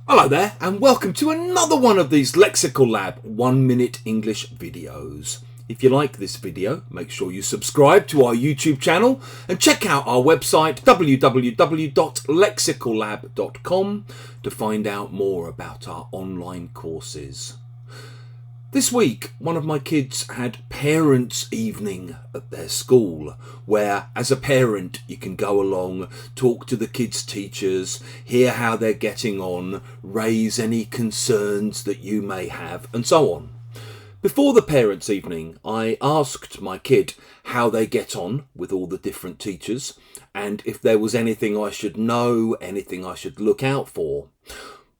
Hello there and welcome to another one of these Lexical Lab 1 minute English videos. If you like this video, make sure you subscribe to our YouTube channel and check out our website www.lexicallab.com to find out more about our online courses. This week, one of my kids had parents' evening at their school, where as a parent you can go along, talk to the kids' teachers, hear how they're getting on, raise any concerns that you may have, and so on. Before the parents' evening, I asked my kid how they get on with all the different teachers, and if there was anything I should know, anything I should look out for.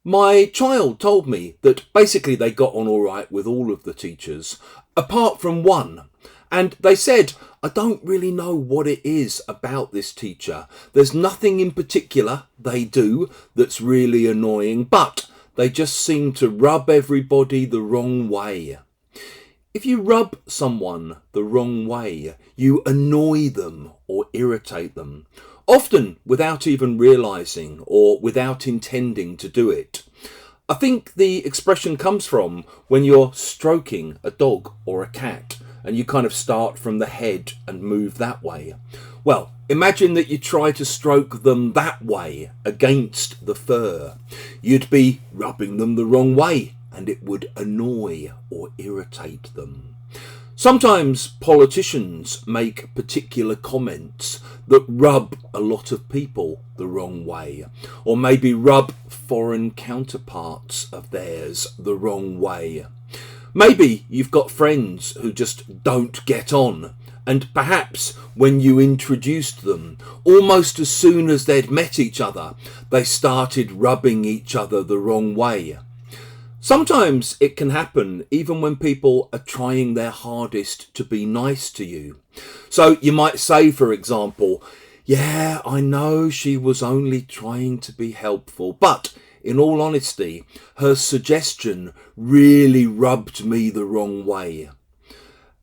My child told me that basically they got on all right with all of the teachers, apart from one. And they said, I don't really know what it is about this teacher. There's nothing in particular they do that's really annoying, but they just seem to rub everybody the wrong way. If you rub someone the wrong way, you annoy them or irritate them. Often without even realising or without intending to do it. I think the expression comes from when you're stroking a dog or a cat and you kind of start from the head and move that way. Well, imagine that you try to stroke them that way against the fur. You'd be rubbing them the wrong way and it would annoy or irritate them. Sometimes politicians make particular comments that rub a lot of people the wrong way, or maybe rub foreign counterparts of theirs the wrong way. Maybe you've got friends who just don't get on, and perhaps when you introduced them, almost as soon as they'd met each other, they started rubbing each other the wrong way. Sometimes it can happen even when people are trying their hardest to be nice to you. So you might say, for example, yeah, I know she was only trying to be helpful, but in all honesty, her suggestion really rubbed me the wrong way.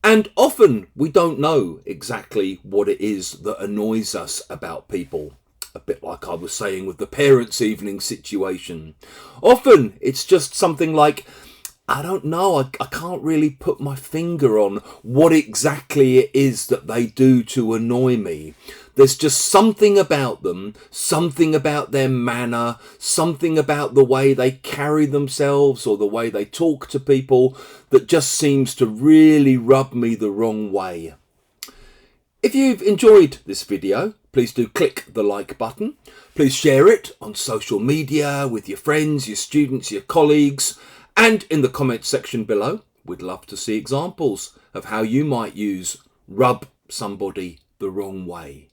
And often we don't know exactly what it is that annoys us about people. A bit like I was saying with the parents' evening situation. Often it's just something like, I don't know, I can't really put my finger on what exactly it is that they do to annoy me. There's just something about them, something about their manner, something about the way they carry themselves or the way they talk to people that just seems to really rub me the wrong way. If you've enjoyed this video, please do click the like button. Please share it on social media with your friends, your students, your colleagues, and in the comments section below. We'd love to see examples of how you might use rub somebody the wrong way.